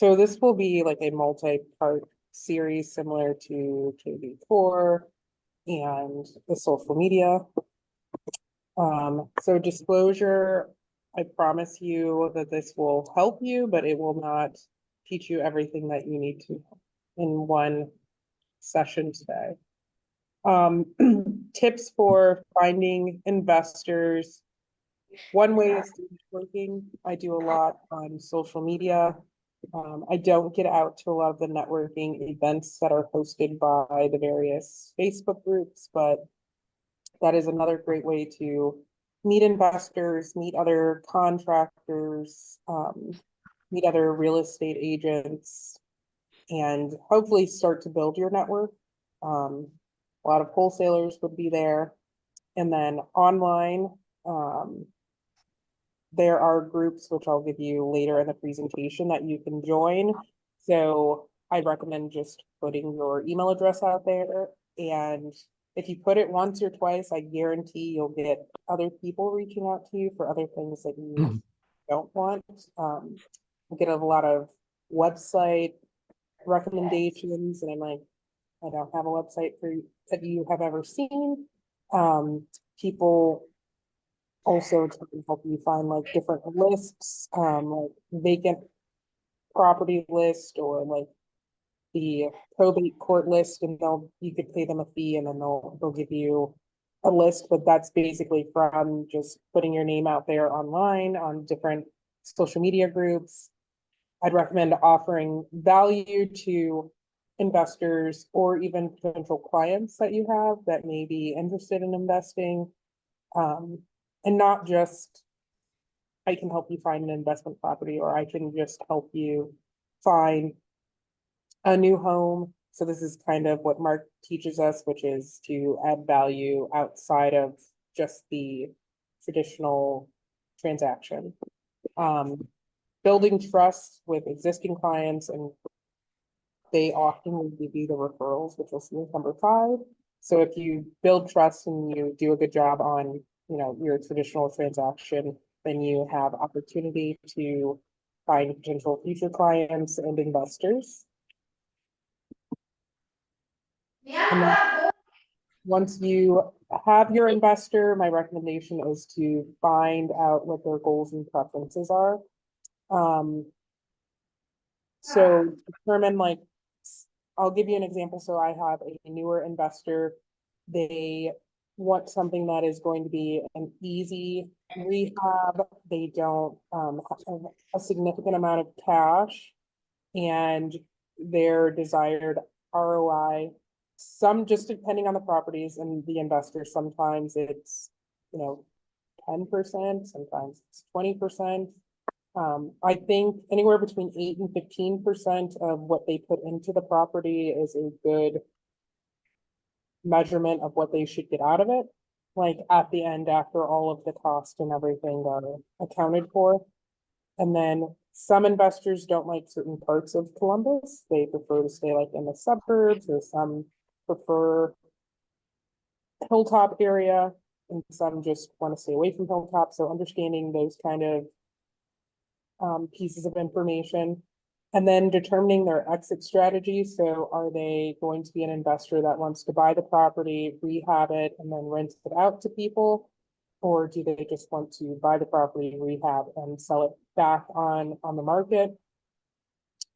So this will be like a multi-part series similar to KV4 and the social media. So disclosure, I promise you that this will help you, but it will not teach you everything that you need to in one session today. Tips for finding investors. One way is networking. I do a lot on social media. I don't get out to a lot of the networking events that are hosted by the various Facebook groups, but that is another great way to meet investors, meet other contractors, meet other real estate agents, and hopefully start to build your network. A lot of wholesalers would be there. And then online, there are groups, which I'll give you later in the presentation, that you can join. So I recommend just putting your email address out there. And if you put it once or twice, I guarantee you'll get other people reaching out to you for other things that you don't want. You get a lot of website recommendations, and I'm like, I don't have a website for you that you have ever seen. People also try to help you find like different lists, like vacant property list or like the probate court list, and you could pay them a fee and then they'll give you a list, but that's basically from just putting your name out there online on different social media groups. I'd recommend offering value to investors or even potential clients that you have that may be interested in investing. And not just, I can help you find an investment property, or I can just help you find a new home. So this is kind of what Mark teaches us, which is to add value outside of just the traditional transaction. Building trust with existing clients, and they often will give you the referrals, which you'll see in number 5. So if you build trust and you do a good job on, your traditional transaction, then you have opportunity to find potential future clients and investors. And then once you have your investor, my recommendation is to find out what their goals and preferences are. So determine, like, I'll give you an example. So I have a newer investor. They want something that is going to be an easy rehab. They don't have a significant amount of cash, and their desired ROI, some just depending on the properties and the investor, sometimes it's 10%, sometimes it's 20%. I think anywhere between 8 and 15% of what they put into the property is a good measurement of what they should get out of it. Like at the end, after all of the cost and everything are accounted for. And then some investors don't like certain parts of Columbus. They prefer to stay like in the suburbs, or some prefer hilltop area, and some just want to stay away from hilltop. So understanding those kind of pieces of information, and then determining their exit strategy. So are they going to be an investor that wants to buy the property, rehab it, and then rent it out to people? Or do they just want to buy the property, rehab, and sell it back on the market?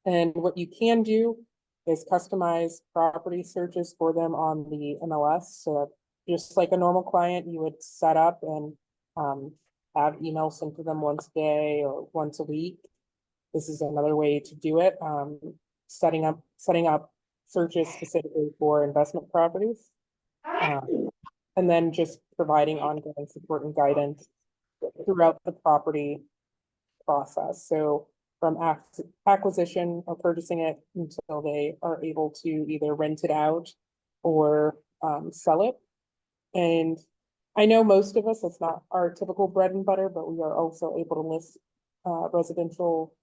And what you can do is customize property searches for them on the MLS. So just like a normal client, you would set up and have emails sent to them once a day or once a week. This is another way to do it. Setting up searches specifically for investment properties. And then just providing ongoing support and guidance throughout the property process. So from acquisition or purchasing it until they are able to either rent it out or sell it. And I know most of us, it's not our typical bread and butter, but we are also able to list residential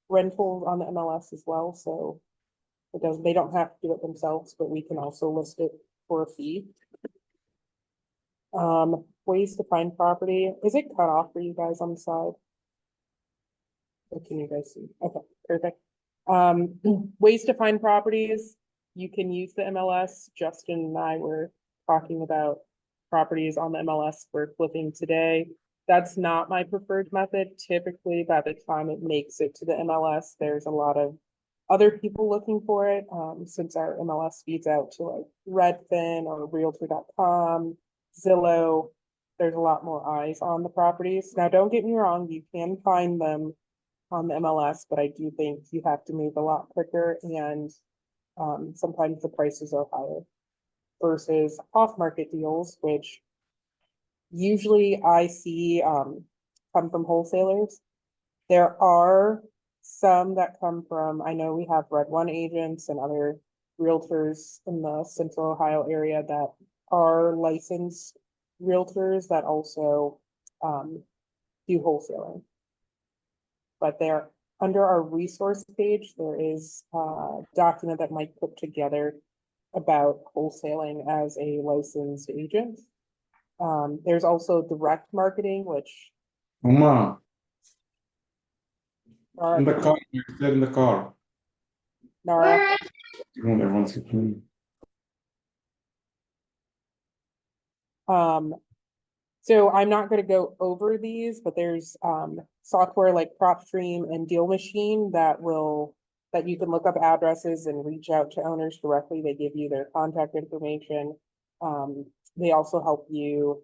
rentals on the MLS as well. So they don't have to do it themselves, but we can also list it for a fee. Ways to find property. Is it cut off for you guys on the side? Or can you guys see? Okay, perfect. Ways to find properties, you can use the MLS. Justin and I were talking about properties on the MLS we're flipping today. That's not my preferred method. Typically, by the time it makes it to the MLS, there's a lot of other people looking for it. Since our MLS feeds out to like Redfin or Realtor.com, Zillow, there's a lot more eyes on the properties. Now, don't get me wrong, you can find them on the MLS, but I do think you have to move a lot quicker, and sometimes the prices are higher versus off-market deals, which usually I see come from wholesalers. There are some that come from, I know we have Red One agents and other realtors in the Central Ohio area that are licensed realtors that also do wholesaling. But they're under our resource page, there is a document that Mike put together about wholesaling as a licensed agent. There's also direct marketing, which Uma, Nara, in the car, you're still in the car. Nara, Everyone's sleeping. so I'm not going to go over these, but there's software like PropStream and Deal Machine that you can look up addresses and reach out to owners directly. They give you their contact information. They also help you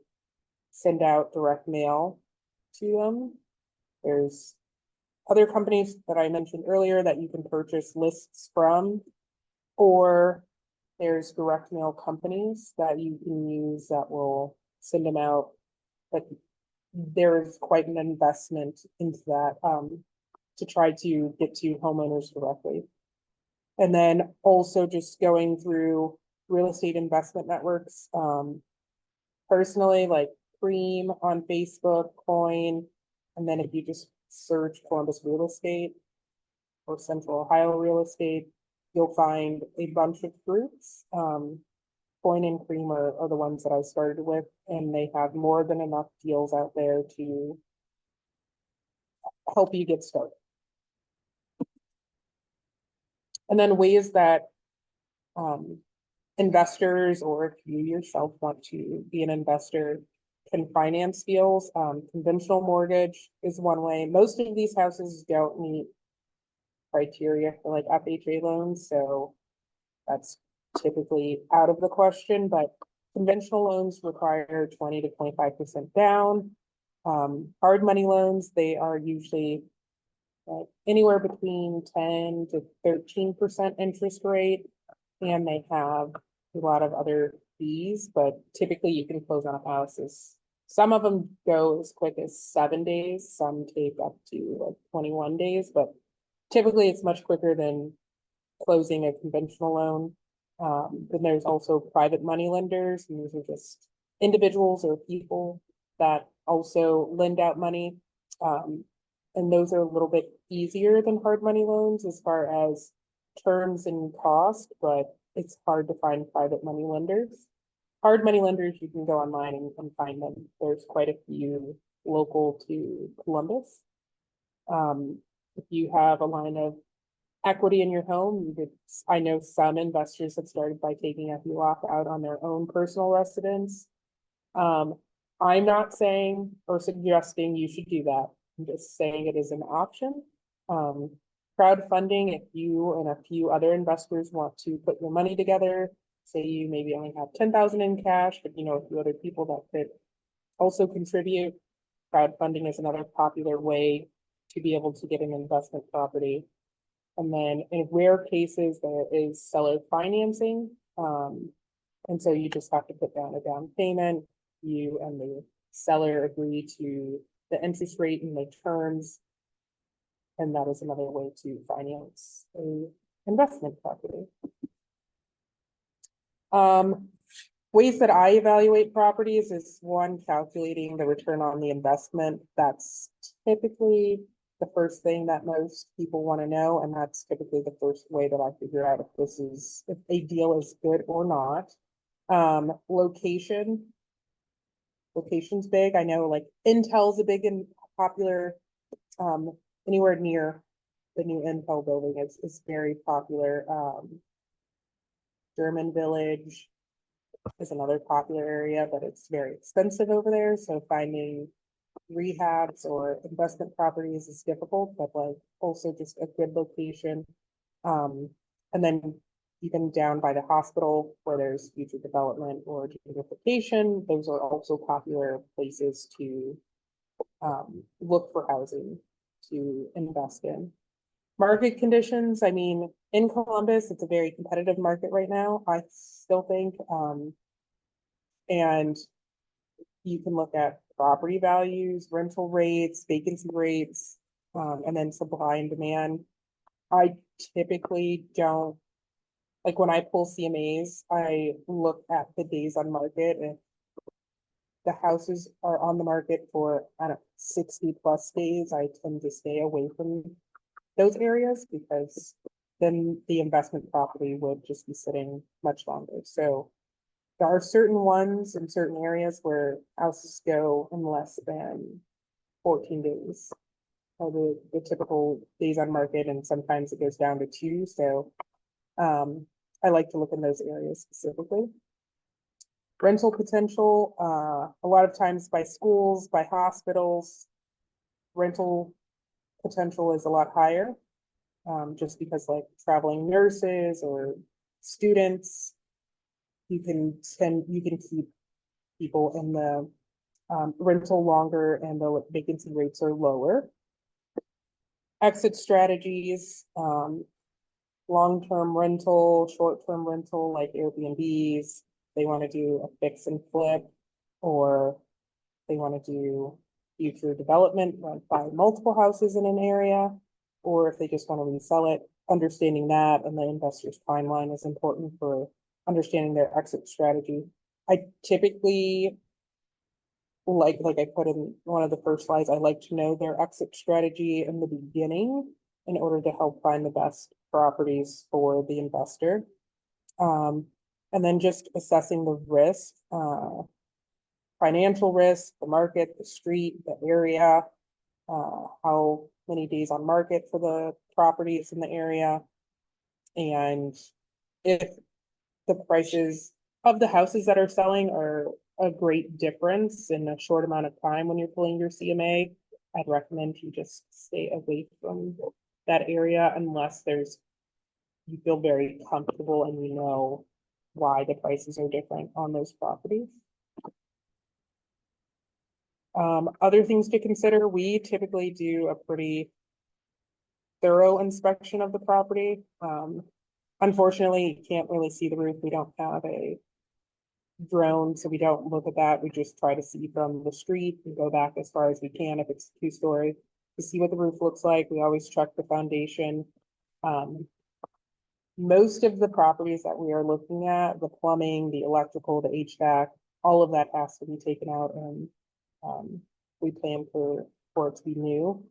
send out direct mail to them. There's other companies that I mentioned earlier that you can purchase lists from, or there's direct mail companies that you can use that will send them out. But there's quite an investment into that to try to get to homeowners directly. And then also just going through real estate investment networks. Personally, like Cream on Facebook, Coin, and then if you just search Columbus real estate or Central Ohio real estate, you'll find a bunch of groups. Coin and Cream are the ones that I started with, and they have more than enough deals out there to help you get started. And then ways that investors, or if you yourself want to be an investor, can finance deals. Conventional mortgage is one way. Most of these houses don't meet criteria for like FHA loans, so that's typically out of the question, but conventional loans require 20 to 25% down. Hard money loans, they are usually anywhere between 10 to 13% interest rate, and they have a lot of other fees, but typically you can close on a house some of them go as quick as 7 days, some take up to like 21 days, but typically it's much quicker than closing a conventional loan. Then there's also private money lenders, and these are just individuals or people that also lend out money. And those are a little bit easier than hard money loans as far as terms and cost, but it's hard to find private money lenders. Hard money lenders, you can go online and find them. There's quite a few local to Columbus. If you have a line of equity in your home, you could, I know some investors have started by taking a HELOC out on their own personal residence. I'm not saying or suggesting you should do that. I'm just saying it is an option. Crowdfunding, if you and a few other investors want to put your money together, say you maybe only have 10,000 in cash, but you know a few other people that could also contribute. Crowdfunding is another popular way to be able to get an investment property. And then in rare cases, there is seller financing. And so you just have to put down a down payment. You and the seller agree to the interest rate and the terms. And that is another way to finance a investment property. Ways that I evaluate properties is one, calculating the return on the investment. That's typically the first thing that most people want to know, and that's typically the first way that I figure out if a deal is good or not. Location's big. I know like Intel's a big and popular, anywhere near the new Intel building is very popular. German Village is another popular area, but it's very expensive over there. So finding rehabs or investment properties is difficult, but like also just a good location. And then even down by the hospital where there's future development or gentrification, those are also popular places to look for housing to invest in. Market conditions, I mean, in Columbus, it's a very competitive market right now, I still think. And you can look at property values, rental rates, vacancy rates, and then supply and demand. I typically don't, like when I pull CMAs, I look at the days on market. If the houses are on the market for, I don't know, 60+ days, I tend to stay away from those areas because then the investment property would just be sitting much longer. So there are certain ones in certain areas where houses go in less than 14 days. Are the typical days on market, and sometimes it goes down to 2. So I like to look in those areas specifically. Rental potential, a lot of times by schools, by hospitals, rental potential is a lot higher. Just because like traveling nurses or students, you can keep people in the rental longer and the vacancy rates are lower. Exit strategies, long-term rental, short-term rental, like Airbnbs. They want to do a fix and flip, or they want to do future development, like buy multiple houses in an area, or if they just want to resell it. Understanding that and the investor's timeline is important for understanding their exit strategy. I typically, like I put in one of the first slides, I like to know their exit strategy in the beginning in order to help find the best properties for the investor. And then just assessing the risk, financial risk, the market, the street, the area, how many days on market for the properties in the area, and if the prices of the houses that are selling are a great difference in a short amount of time when you're pulling your CMA, I'd recommend you just stay away from that area unless you feel very comfortable and you know why the prices are different on those properties. Other things to consider, we typically do a pretty thorough inspection of the property. Unfortunately, you can't really see the roof. We don't have a drone, so we don't look at that. We just try to see from the street and go back as far as we can if it's 2-story to see what the roof looks like. We always check the foundation. Most of the properties that we are looking at, the plumbing, the electrical, the HVAC, all of that has to be taken out, and we plan for it to be new.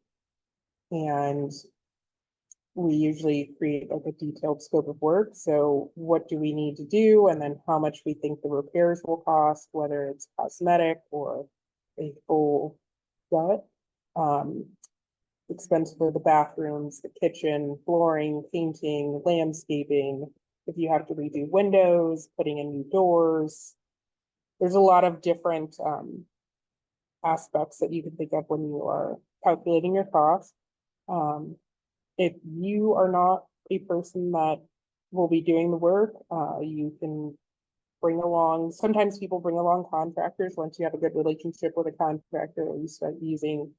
And we usually create like a detailed scope of work. So what do we need to do? And then how much we think the repairs will cost, whether it's cosmetic or a full gut. Expense for the bathrooms, the kitchen, flooring, painting, landscaping. If you have to redo windows, putting in new doors. There's a lot of different aspects that you can think of when you are calculating your cost. If you are not a person that will be doing the work, you can bring along, sometimes people bring along contractors. Once you have a good relationship with a contractor, or you start using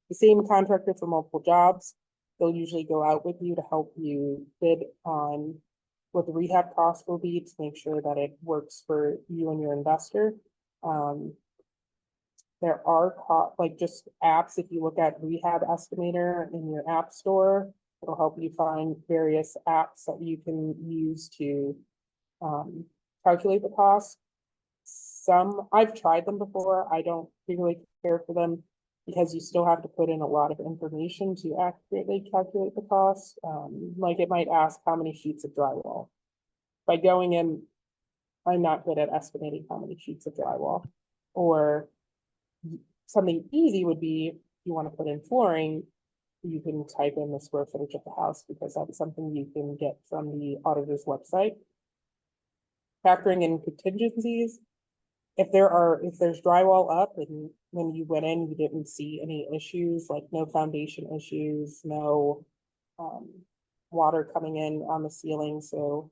the same contractor for multiple jobs, they'll usually go out with you to help you bid on what the rehab cost will be to make sure that it works for you and your investor. There are like just apps. If you look at Rehab Estimator in your app store, it'll help you find various apps that you can use to calculate the cost. Some, I've tried them before. I don't really care for them because you still have to put in a lot of information to accurately calculate the cost. Like it might ask how many sheets of drywall. By going in, I'm not good at estimating how many sheets of drywall. Or something easy would be, you want to put in flooring, you can type in the square footage of the house because that's something you can get from the auditor's website. Factoring in contingencies, if there's drywall up and when you went in, you didn't see any issues, like no foundation issues, no water coming in on the ceiling, so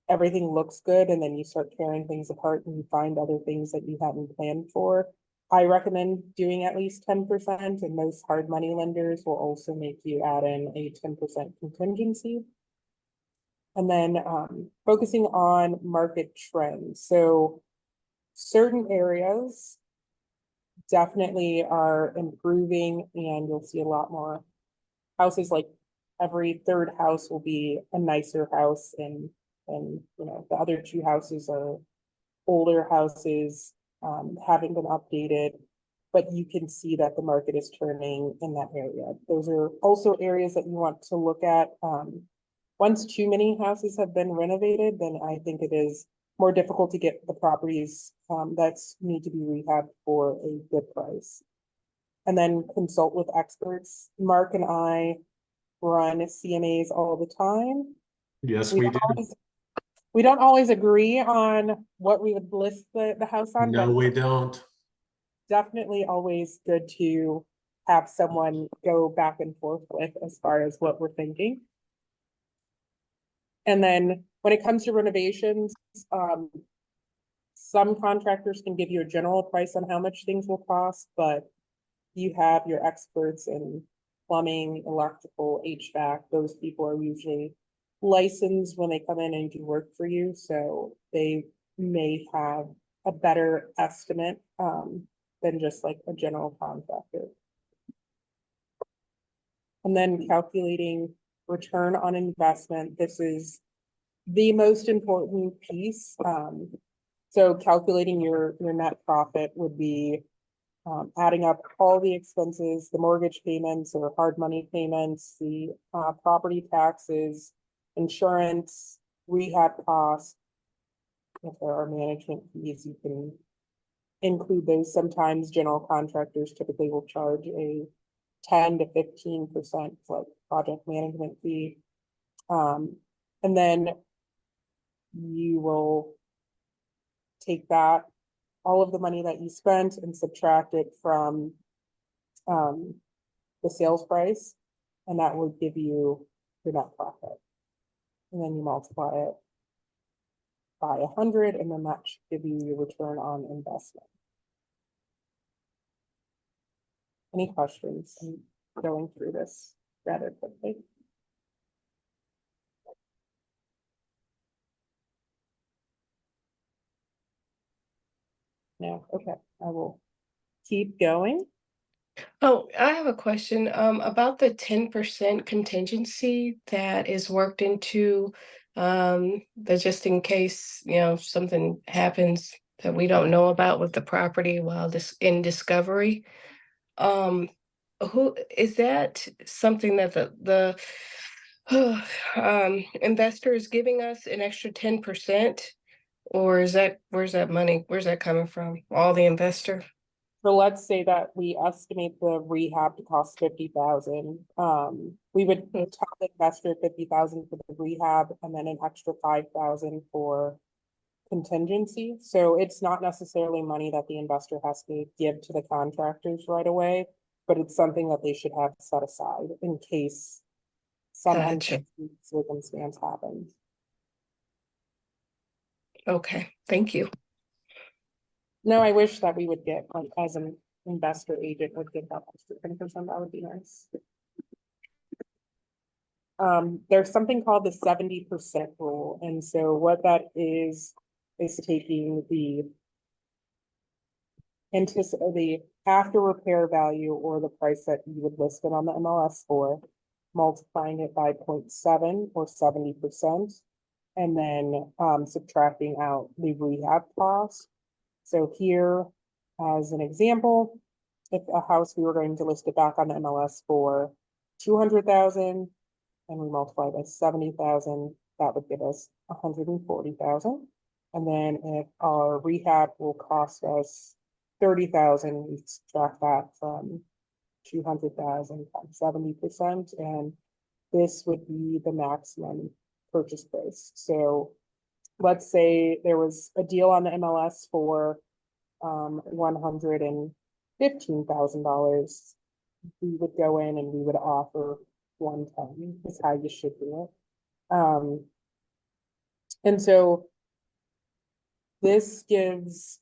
everything looks good, and then you start tearing things apart and you find other things that you hadn't planned for. I recommend doing at least 10%, and most hard money lenders will also make you add in a 10% contingency. And then focusing on market trends. So certain areas definitely are improving, and you'll see a lot more houses. Like every third house will be a nicer house, and the other two houses are older houses, haven't been updated, but you can see that the market is turning in that area. Those are also areas that you want to look at. Once too many houses have been renovated, then I think it is more difficult to get the properties that need to be rehabbed for a good price. And then consult with experts. Mark and I run CMAs all the time. Yes, We we don't do. we don't always agree on what we would list the house on, No, but we don't. definitely always good to have someone go back and forth with as far as what we're thinking. And then when it comes to renovations, some contractors can give you a general price on how much things will cost, but you have your experts in plumbing, electrical, HVAC. Those people are usually licensed when they come in and do work for you, so they may have a better estimate than just like a general contractor. And then calculating return on investment. This is the most important piece. So calculating your net profit would be adding up all the expenses, the mortgage payments or hard money payments, the property taxes, insurance, rehab costs. If there are management fees, you can include those. Sometimes general contractors typically will charge a 10 to 15% like project management fee. And then you will take that, all of the money that you spent, and subtract it from the sales price, and that would give you your net profit. And then you multiply it by 100, and then that should give you your return on investment. Any questions? I'm going through this rather quickly. No, okay, I will keep going. Oh, I have a question about the 10% contingency that is worked into the just in case, something happens that we don't know about with the property while this in discovery. Who is that something that the investor is giving us an extra 10%? Or is that, where's that coming from? All the investor? So let's say that we estimate the rehab to cost 50,000. We would tell the investor 50,000 for the rehab and then an extra 5,000 for contingency. So it's not necessarily money that the investor has to give to the contractors right away, but it's something that they should have set aside in case some Gotcha. unforeseen circumstance happens. Okay, thank you. No, I wish that we would get, like, as an investor agent would get that extra 10%, that would be nice. There's something called the 70% rule, and so what that is taking the after repair value or the price that you would list it on the MLS for, multiplying it by 0.7 or 70%, and then subtracting out the rehab cost. So here, as an example, if a house, we were going to list it back on the MLS for 200,000 and we multiply by 70,000, that would give us 140,000. And then if our rehab will cost us 30,000, we subtract that from 200,000 times 70%, and this would be the maximum purchase price. So let's say there was a deal on the MLS for $115,000. We would go in and we would offer 110 is how you should do it. And so this gives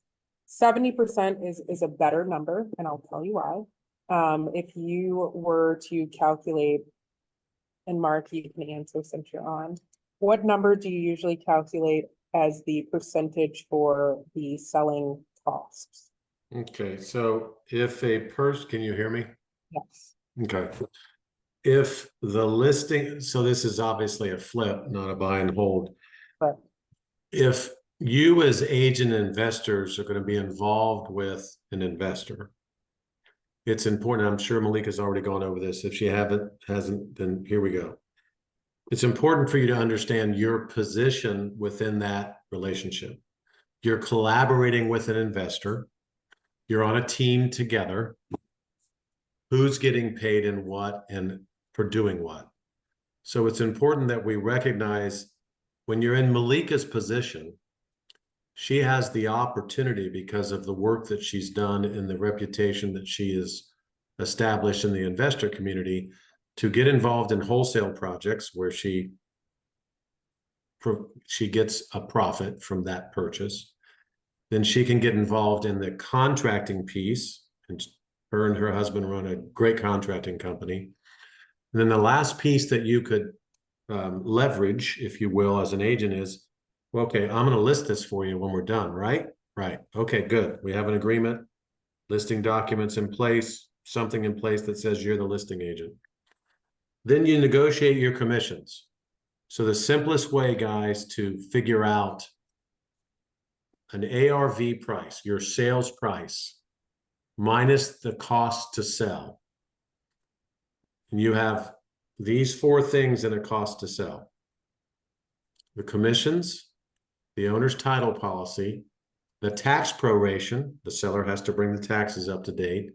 70% is a better number, and I'll tell you why. If you were to calculate, and Mark, you can answer since you're on, what number do you usually calculate as the percentage for the selling costs? Okay, so if a person, can you hear me? Yes. Okay. If the listing, so this is obviously a flip, not a buy and hold. But If you as agent investors are going to be involved with an investor, it's important. I'm sure Maleeka's already gone over this. If she hasn't, then here we go. It's important for you to understand your position within that relationship. You're collaborating with an investor. You're on a team together. Who's getting paid and what and for doing what? So it's important that we recognize when you're in Maleeka's position, she has the opportunity because of the work that she's done and the reputation that she has established in the investor community to get involved in wholesale projects where she gets a profit from that purchase. Then she can get involved in the contracting piece, and her and her husband run a great contracting company. And then the last piece that you could leverage, if you will, as an agent is, well, okay, I'm going to list this for you when we're done, right? Right. Okay, good. We have an agreement, listing documents in place, something in place that says you're the listing agent. Then you negotiate your commissions. So the simplest way, guys, to figure out an ARV price, your sales price, minus the cost to sell. And you have these four things in a cost to sell: the commissions, the owner's title policy, the tax proration, the seller has to bring the taxes up to date,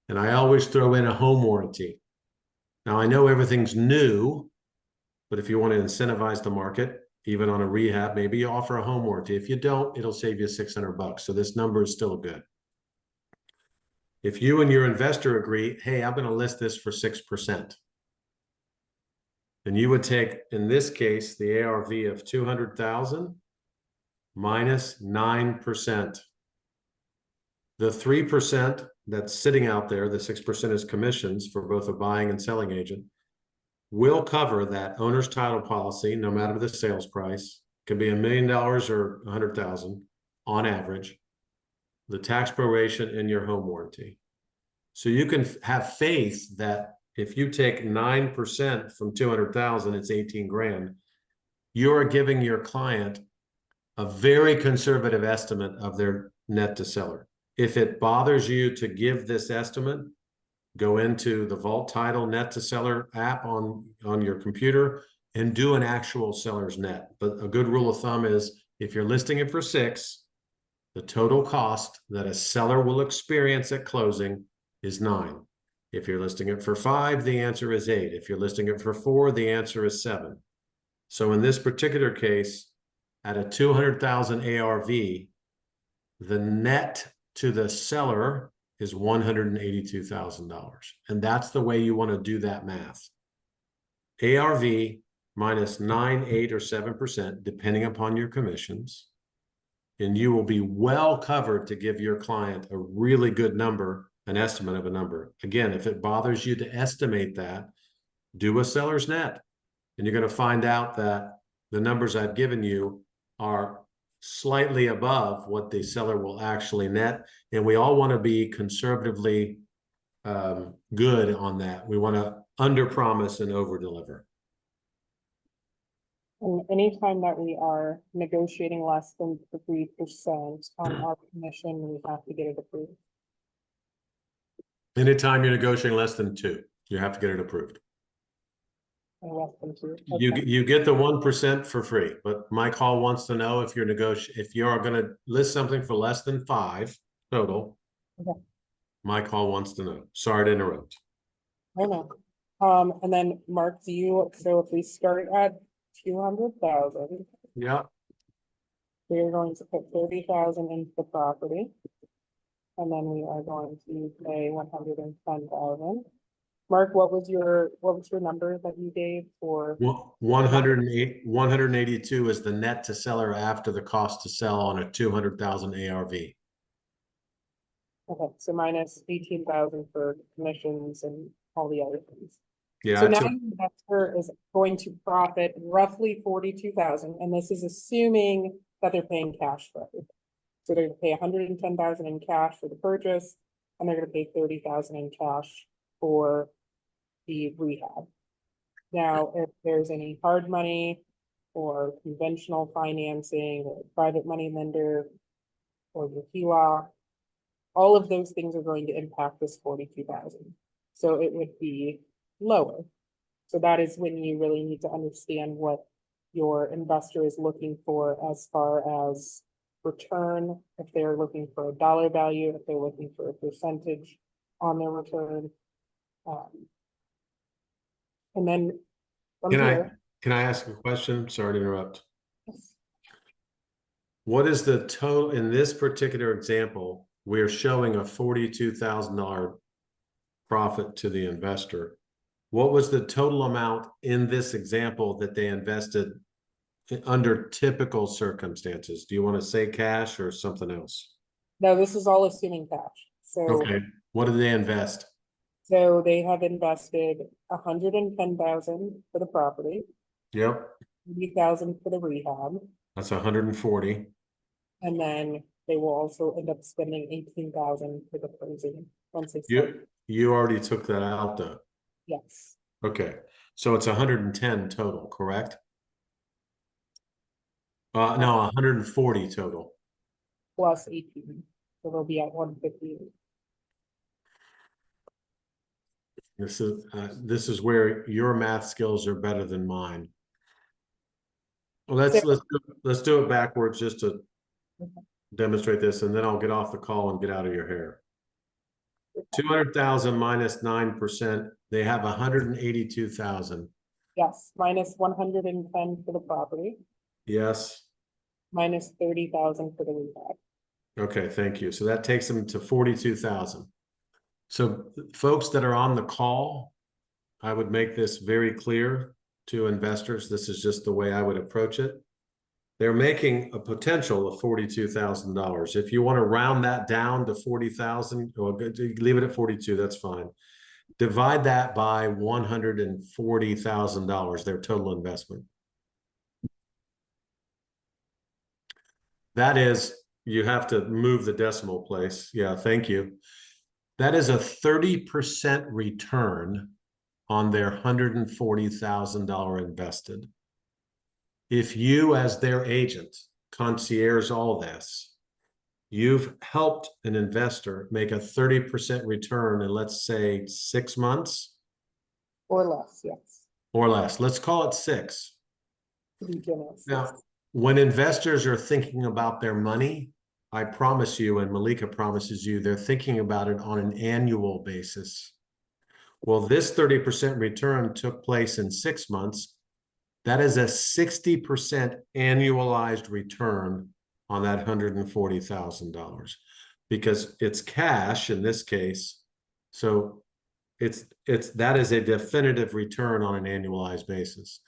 and I always throw in a home warranty. Now, I know everything's new, but if you want to incentivize the market, even on a rehab, maybe you offer a home warranty. If you don't, it'll save you $600. So this number is still good. If you and your investor agree, hey, I'm going to list this for 6%, then you would take, in this case, the ARV of 200,000 minus 9%. The 3% that's sitting out there, the 6% is commissions for both a buying and selling agent, will cover that owner's title policy, no matter the sales price. It could be $1 million or 100,000 on average, the tax proration, and your home warranty. So you can have faith that if you take 9% from 200,000, it's 18 grand. You're giving your client a very conservative estimate of their net to seller. If it bothers you to give this estimate, go into the Vault Title Net to Seller app on your computer and do an actual seller's net. But a good rule of thumb is if you're listing it for 6, the total cost that a seller will experience at closing is 9. If you're listing it for 5, the answer is 8. If you're listing it for 4, the answer is 7. So in this particular case, at a 200,000 ARV, the net to the seller is $182,000. And that's the way you want to do that math. ARV minus 9, 8, or 7%, depending upon your commissions. And you will be well covered to give your client a really good number, an estimate of a number. Again, if it bothers you to estimate that, do a seller's net. And you're going to find out that the numbers I've given you are slightly above what the seller will actually net. And we all want to be conservatively good on that. We want to under promise and over deliver. And anytime that we are negotiating less than 3% on our commission, we have to get it approved. Anytime you're negotiating less than 2, you have to get it approved. Less than 2. You get the 1% for free, but Mike Hall wants to know if you're going to list something for less than 5 total. Okay. My call wants to know. Sorry to interrupt. I know. And then Mark, so if we start at 200,000, Yeah. we're going to put 30,000 into the property. And then we are going to pay 110,000. Mark, what was your number that you gave for? 182 is the net to seller after the cost to sell on a 200,000 ARV. Okay, so minus 18,000 for commissions and all the other things. Yeah, So now the investor is going to profit roughly 42,000, and this is assuming that they're paying cash for it. So they're gonna pay 110,000 in cash for the purchase, and they're gonna pay 30,000 in cash for the rehab. Now, if there's any hard money or conventional financing or private money lender or your HELOC, all of those things are going to impact this 42,000. So it would be lower. So that is when you really need to understand what your investor is looking for as far as return, if they're looking for a dollar value, if they're looking for a percentage on their return. And then from here, Can I ask a question? Sorry to interrupt. What is the total in this particular example? We're showing a $42,000 profit to the investor. What was the total amount in this example that they invested under typical circumstances? Do you want to say cash or something else? no, this is all assuming cash. So, Okay. What did they invest? so they have invested 110,000 for the property, Yep. 30,000 for the rehab, That's 140. and then they will also end up spending 18,000 for the closing once they start. You already took that out though. Yes, Okay. So it's 110 total, correct? No, 140 total. plus 18, so they'll be at 150. This is where your math skills are better than mine. Well, let's do it backwards just to demonstrate this, and then I'll get off the call and get out of your hair. 200,000 minus 9%, they have 182,000. Yes, minus 110 for the property, Yes. minus 30,000 for the rehab. Okay, thank you. So that takes them to 42,000. So folks that are on the call, I would make this very clear to investors. This is just the way I would approach it. They're making a potential of $42,000. If you want to round that down to 40,000, or leave it at 42, that's fine. Divide that by $140,000, their total investment. That is, you have to move the decimal place. Yeah, thank you. That is a 30% return on their $140,000 invested. If you, as their agent, concierge all this, you've helped an investor make a 30% return in, let's say, 6 months? Or less, yes. Or less. Let's call it 6. To be generous. Now, when investors are thinking about their money, I promise you, and Maleeka promises you, they're thinking about it on an annual basis. Well, this 30% return took place in 6 months. That is a 60% annualized return on that $140,000 because it's cash in this case. So that is a definitive return on an annualized basis.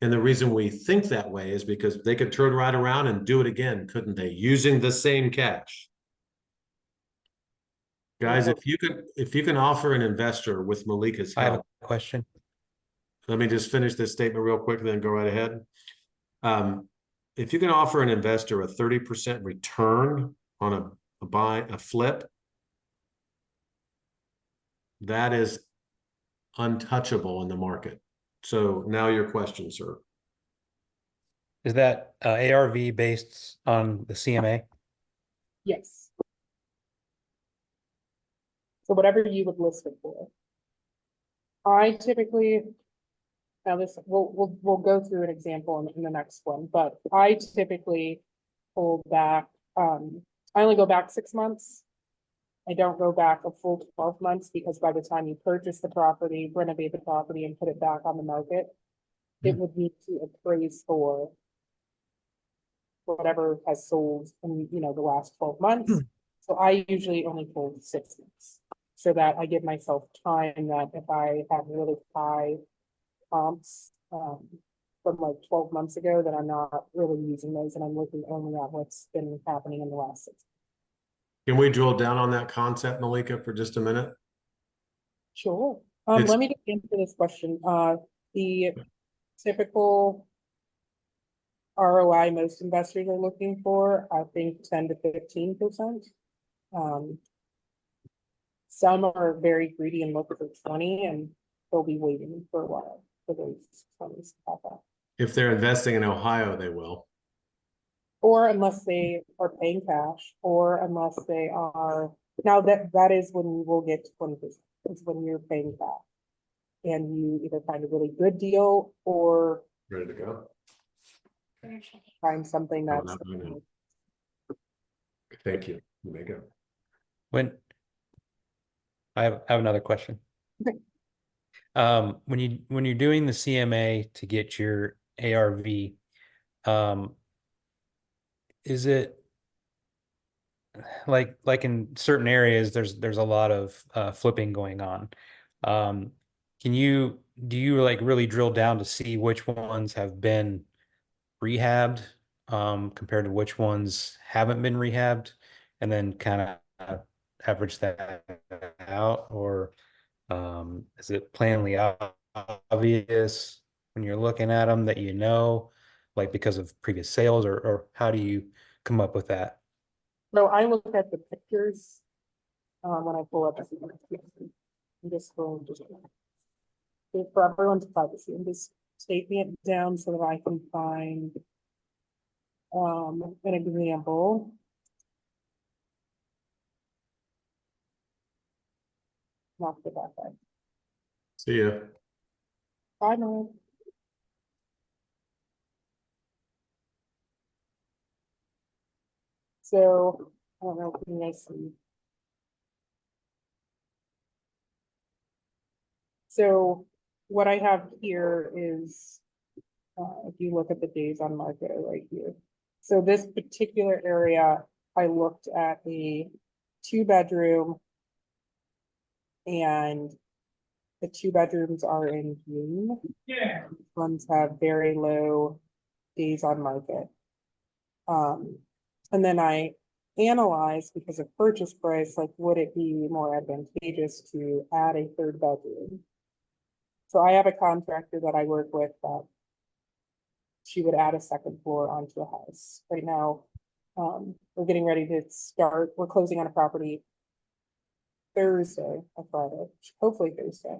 And the reason we think that way is because they could turn right around and do it again, couldn't they? Using the same cash. Guys, if you can offer an investor with Maleeka's help. I have a question. Let me just finish this statement real quick and then go right ahead. If you can offer an investor a 30% return on a flip, that is untouchable in the market. So now your question, sir. Is that ARV based on the CMA? Yes. So whatever you would list it for. I typically, now this, we'll go through an example in the next one, but I typically hold back, I only go back 6 months. I don't go back a full 12 months because by the time you purchase the property, renovate the property and put it back on the market, it would need to appraise for whatever has sold in, the last 12 months. So I usually only hold 6 months so that I give myself time that if I have really high comps, from like 12 months ago, that I'm not really using those and I'm looking only at what's been happening in the last 6 months. Can we drill down on that concept, Maleeka, for just a minute? Sure. It's- Let me just answer this question. The typical ROI most investors are looking for, I think 10 to 15%. Some are very greedy and look for 20, and they'll be waiting for a while for those 20s to pop up. If they're investing in Ohio, they will. Or unless they are paying cash, or unless they are, now that is when you will get to 20%, is when you're paying cash. And you either find a really good deal or Ready to go? find something Oh, that's. no, no. Thank you, Maleeka. When I have another question. Okay. When you're doing the CMA to get your ARV, is it like in certain areas there's a lot of flipping going on? Do you like really drill down to see which ones have been rehabbed compared to which ones haven't been rehabbed, and then kind of average that out? Or is it plainly obvious when you're looking at them that like because of previous sales, or how do you come up with that? So I look at the pictures, when I pull up. I'm just going to, for everyone's privacy, I'm just taking it down so that I can find, an example. Not the back side. See ya. Bye, Mom. So, I don't know if you guys see. So what I have here is, if you look at the days on market are right here. So this particular area, I looked at a 2-bedroom. And the 2 bedrooms are in June. Yeah. Ones have very low days on market. And then I analyzed, because of purchase price, like, would it be more advantageous to add a 3rd bedroom? So I have a contractor that I work with that she would add a 2nd floor onto a house. Right now, we're getting ready to start, we're closing on a property Thursday, or Friday, hopefully Thursday.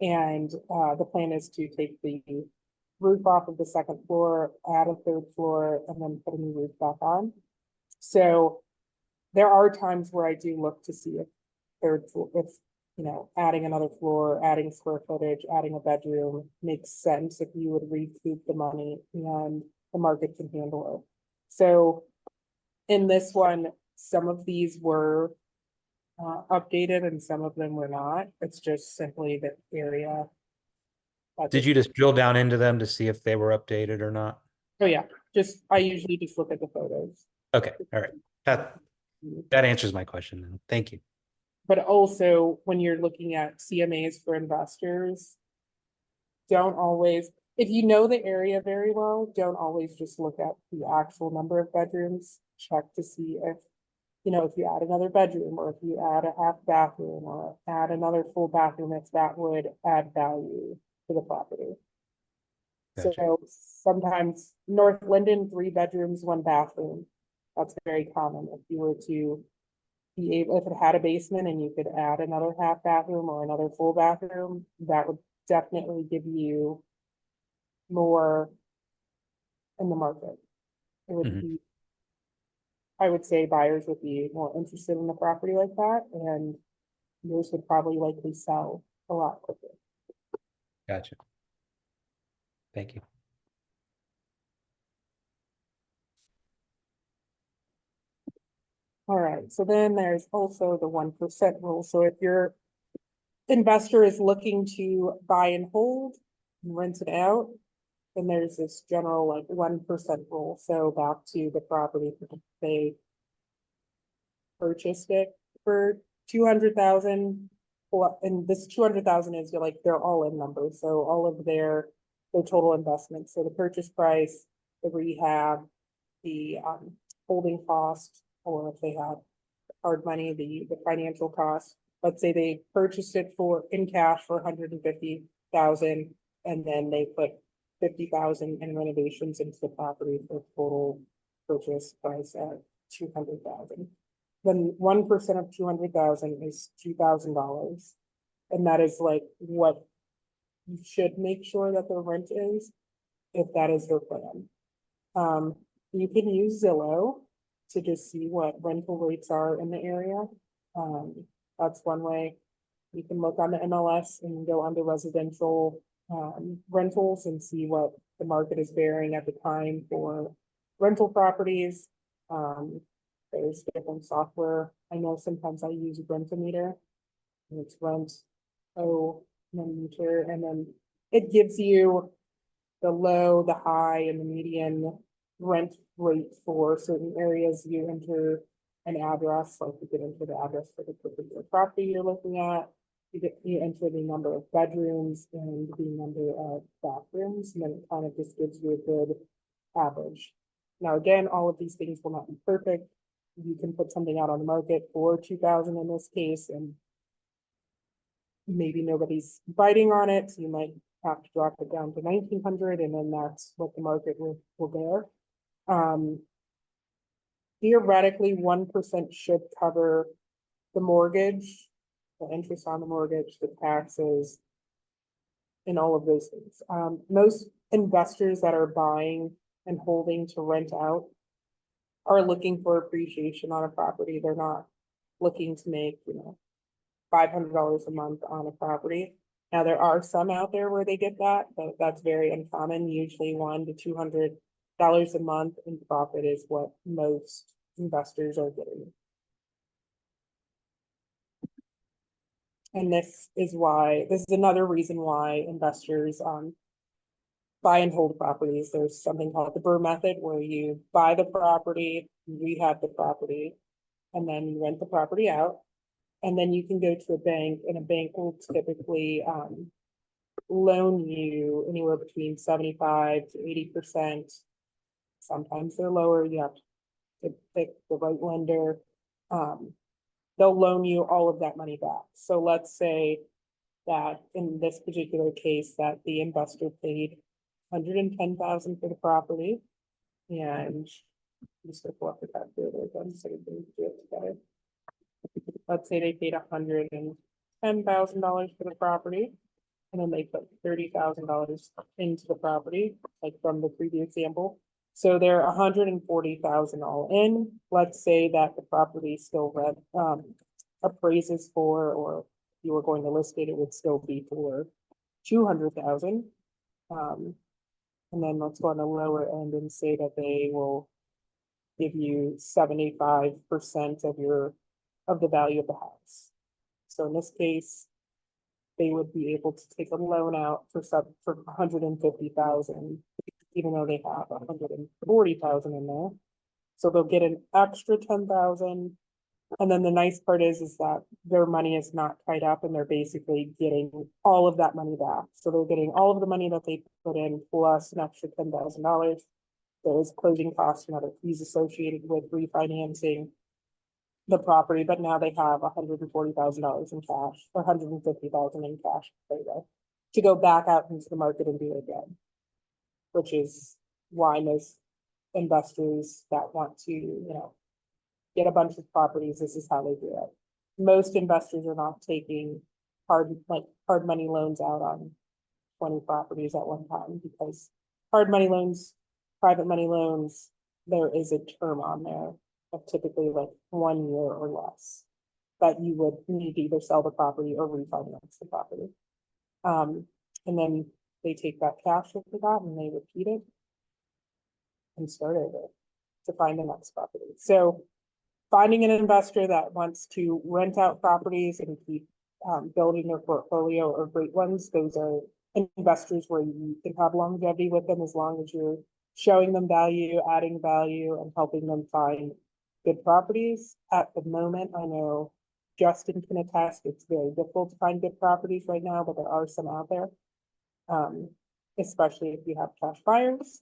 And the plan is to take the roof off of the 2nd floor, add a 3rd floor, and then put a new roof back on. So there are times where I do look to see if adding another floor, adding square footage, adding a bedroom makes sense, if you would recoup the money and the market can handle it. So in this one, some of these were updated and some of them were not. It's just simply the area. Did you just drill down into them to see if they were updated or not? Oh, yeah, I usually just look at the photos. Okay, all right. That answers my question then. Thank you. But also, when you're looking at CMAs for investors, don't always, if you know the area very well, don't always just look at the actual number of bedrooms. Check to see if you add another bedroom, or if you add a half bathroom, or add another full bathroom, if that would add value to the property. Gotcha. So sometimes North Linden, 3 bedrooms, 1 bathroom. That's very common. If you were to be able, if it had a basement and you could add another half bathroom or another full bathroom, that would definitely give you more in the market. It would Mhm. be, I would say buyers would be more interested in the property like that, and yours would probably likely sell a lot quicker. Gotcha. Thank you. All right, so then there's also the 1% rule. So if your investor is looking to buy and hold and rent it out, then there's this general like 1% rule. So back to the property, they purchased it for 200,000. Well, and this 200,000 is like they're all in numbers. So all of their total investment. So the purchase price, the rehab, the holding cost, or if they have hard money, the financial cost. Let's say they purchased it for in cash for 150,000, and then they put 50,000 in renovations into the property for total purchase price at 200,000. Then 1% of 200,000 is $2,000, and that is like what you should make sure that the rent is, if that is their plan. You can use Zillow to just see what rental rates are in the area. That's one way. You can look on the MLS and go under residential rentals and see what the market is bearing at the time for rental properties. There's different software. I know sometimes I use Rent-A-Meter, and it's Rent-O-Meter, and then it gives you the low, the high, and the median rent rate for certain areas. You enter an address, like you could enter the address for the particular property you're looking at. You enter the number of bedrooms and the number of bathrooms, and then it kind of just gives you a good average. Now, again, all of these things will not be perfect. You can put something out on the market for 2,000 in this case, and maybe nobody's biting on it, so you might have to drop it down to 1,900, and then that's what the market will bear. Theoretically, 1% should cover the mortgage, the interest on the mortgage, the taxes, and all of those things. Most investors that are buying and holding to rent out are looking for appreciation on a property. They're not looking to make, $500 a month on a property. Now, there are some out there where they get that, but that's very uncommon. Usually $100 to $200 a month in profit is what most investors are getting. And this is another reason why investors buy and hold properties. There's something called the BRRRR method, where you buy the property, you rehab the property, and then you rent the property out. And then you can go to a bank, and a bank will typically loan you anywhere between 75 to 80%. Sometimes they're lower. You have to pick the right lender. They'll loan you all of that money back. So let's say that in this particular case that the investor paid $110,000 for the property, and just to pull up the calculator again so we can do it together. Let's say they paid $110,000 for the property, and then they put $30,000 into the property, like from the previous example. So they're $140,000 all in. Let's say that the property still appraises for, or if you were going to list it, it would still be for $200,000. And then let's go on the lower end and say that they will give you 75% of the value of the house. So in this case, they would be able to take a loan out for $150,000, even though they have $140,000 in there. So they'll get an extra $10,000. And then the nice part is that their money is not tied up, and they're basically getting all of that money back. So they're getting all of the money that they put in plus an extra $10,000. There is closing costs and other fees associated with refinancing the property, but now they have $140,000 in cash, or $150,000 in cash to go back out into the market and do it again, which is why most investors that want to, get a bunch of properties, this is how they do it. Most investors are not taking hard money loans out on 20 properties at one time, because hard money loans, private money loans, there is a term on there of typically like 1 year or less that you would need to either sell the property or refinance the property. And then they take that cash after that and they repeat it and start over to find the next property. So finding an investor that wants to rent out properties and keep building their portfolio of great ones. Those are investors where you can have longevity with them as long as you're showing them value, adding value, and helping them find good properties. At the moment, I know Justin can attest, it's very difficult to find good properties right now, but there are some out there. Especially if you have cash buyers.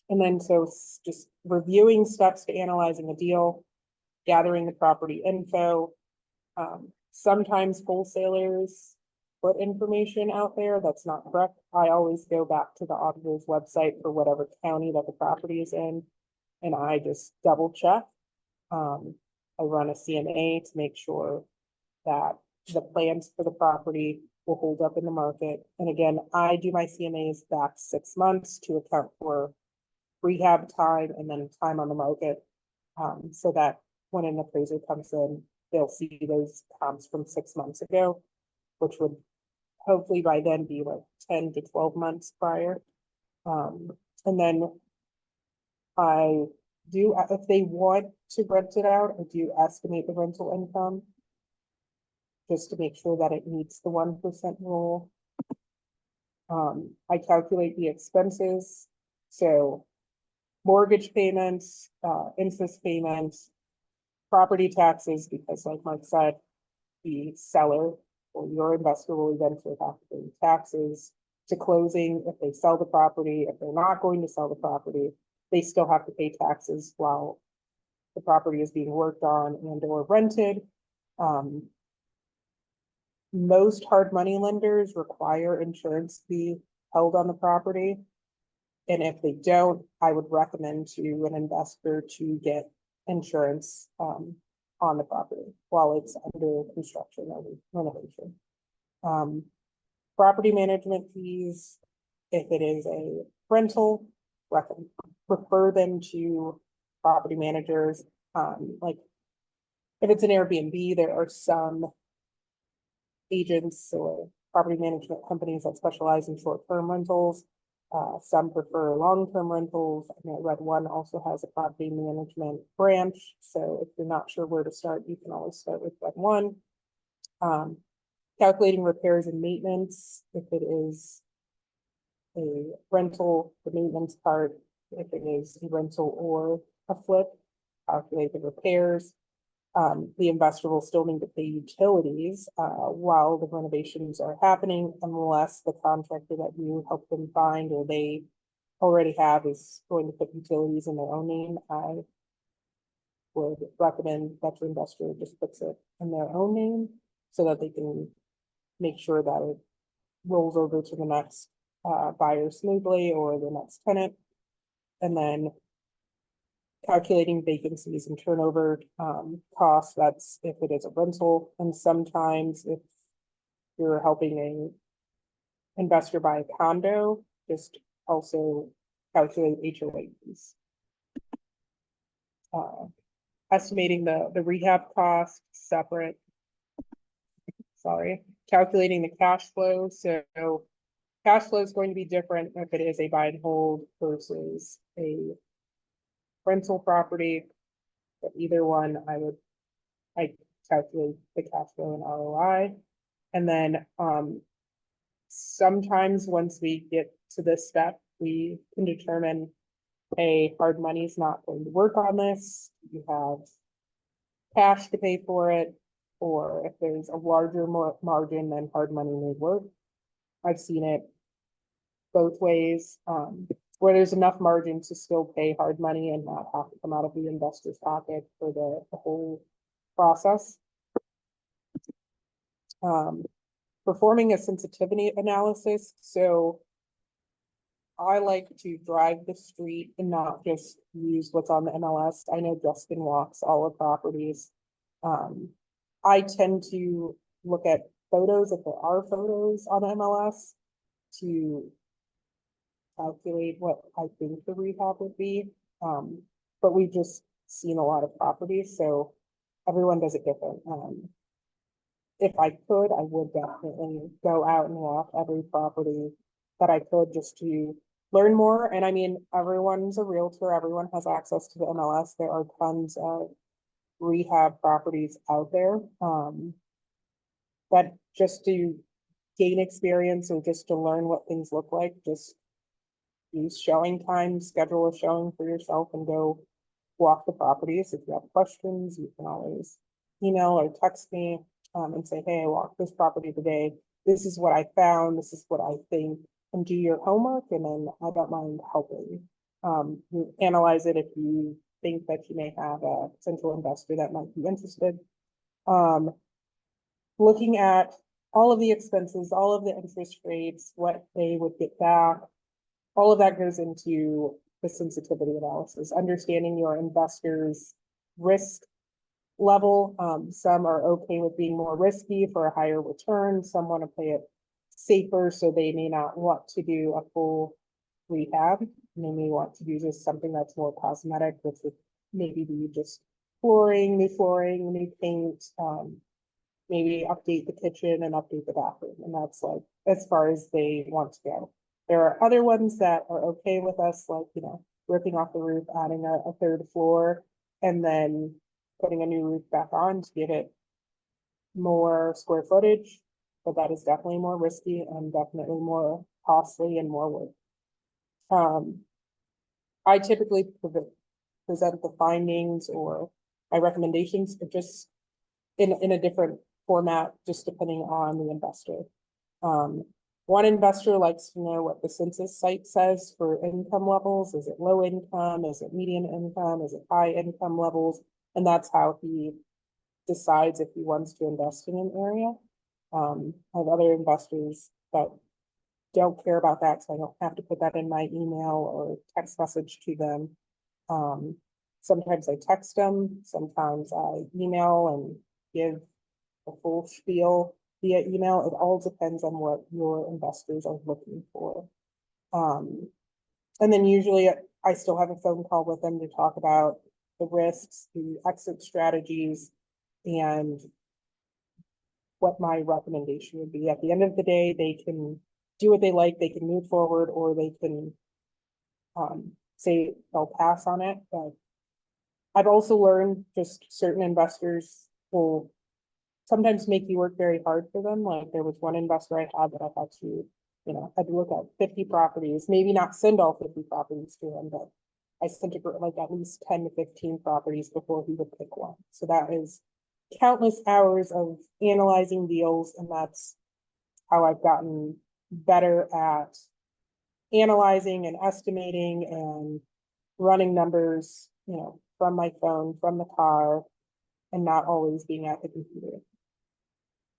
And then so just reviewing steps to analyzing a deal, gathering the property info. Sometimes wholesalers put information out there that's not correct. I always go back to the auditor's website for whatever county that the property is in, and I just double check. I run a CMA to make sure that the plans for the property will hold up in the market. And again, I do my CMAs back 6 months to account for rehab time and then time on the market. So that when an appraiser comes in, they'll see those comps from 6 months ago, which would hopefully by then be like 10 to 12 months prior. And then I do, if they want to rent it out, I do estimate the rental income just to make sure that it meets the 1% rule. I calculate the expenses, so mortgage payments, interest payments, property taxes, because like Mark said, the seller or your investor will eventually have to pay taxes to closing if they sell the property. If they're not going to sell the property, they still have to pay taxes while the property is being worked on and or rented. Most hard money lenders require insurance to be held on the property. And if they don't, I would recommend to an investor to get insurance on the property while it's under construction or renovation. Property management fees, if it is a rental, refer them to property managers. Like if it's an Airbnb, there are some agents or property management companies that specialize in short-term rentals. Some prefer long-term rentals. I know Red One also has a property management branch. So if you're not sure where to start, you can always start with Red One. Calculating repairs and maintenance. If it is a rental, the maintenance part, if it is a rental or a flip, calculate the repairs. The investor will still need to pay utilities while the renovations are happening, unless the contractor that you help them find or they already have is going to put utilities in their own name. I would recommend that your investor just puts it in their own name so that they can make sure that it rolls over to the next buyer smoothly or the next tenant. And then calculating vacancies and turnover costs, that's if it is a rental. And sometimes if you're helping a investor buy a condo, just also calculate HOA fees. Estimating the rehab cost separate. Sorry, calculating the cash flow. So cash flow is going to be different if it is a buy and hold versus a rental property. But either one, I calculate the cash flow and ROI. And then sometimes once we get to this step, we can determine, hey, hard money is not going to work on this. You have cash to pay for it, or if there's a larger margin, then hard money may work. I've seen it both ways, where there's enough margin to still pay hard money and not have to come out of the investor's pocket for the whole process. Performing a sensitivity analysis. So I like to drive the street and not just use what's on the MLS. I know Justin walks all the properties. I tend to look at photos, if there are photos on MLS, to calculate what I think the rehab would be. But we've just seen a lot of properties, so everyone does it different. If I could, I would definitely go out and walk every property that I could just to learn more. And I mean, everyone's a realtor, everyone has access to the MLS. There are tons of rehab properties out there. But just to gain experience or just to learn what things look like, just use showing time, schedule a showing for yourself and go walk the properties. If you have questions, you can always email or text me and say, hey, I walked this property today. This is what I found. This is what I think. And do your homework, and then I don't mind helping. You analyze it if you think that you may have a potential investor that might be interested. Looking at all of the expenses, all of the interest rates, what they would get back, all of that goes into the sensitivity analysis, understanding your investors' risk level. Some are okay with being more risky for a higher return. Some want to play it safer, so they may not want to do a full rehab. And they may want to do just something that's more cosmetic, which would maybe be just flooring, new paint, maybe update the kitchen and update the bathroom. And that's like as far as they want to go. There are other ones that are okay with us, like, you know, ripping off the roof, adding a third floor, and then putting a new roof back on to give it more square footage. But that is definitely more risky and definitely more costly and more work. I typically present the findings or my recommendations, but just in a different format, just depending on the investor. One investor likes to know what the census site says for income levels. Is it low income? Is it median income? Is it high income levels? And that's how he decides if he wants to invest in an area. I have other investors that don't care about that, so I don't have to put that in my email or text message to them. Sometimes I text them, sometimes I email and give a full spiel via email. It all depends on what your investors are looking for. And then usually I still have a phone call with them to talk about the risks, the exit strategies, and what my recommendation would be. At the end of the day, they can do what they like, they can move forward, or they can say they'll pass on it. But I've also learned just certain investors will sometimes make you work very hard for them. Like there was one investor I had that I had to, you know, had to look at 50 properties, maybe not send all 50 properties to him, but I sent it like at least 10 to 15 properties before he would pick one. So that is countless hours of analyzing deals, and that's how I've gotten better at analyzing and estimating and running numbers, you know, from my phone, from the car, and not always being at the computer.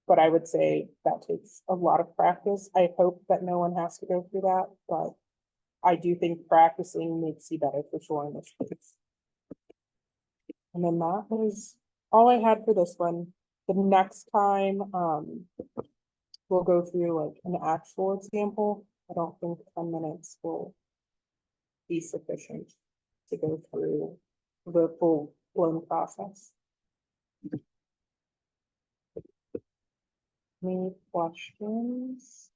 But I would say that takes a lot of practice. I hope that no one has to go through that, but I do think practicing makes you better for sure in this case. And then that was all I had for this one. The next time, we'll go through like an actual example. I don't think 10 minutes will be sufficient to go through the full blown process. Any questions?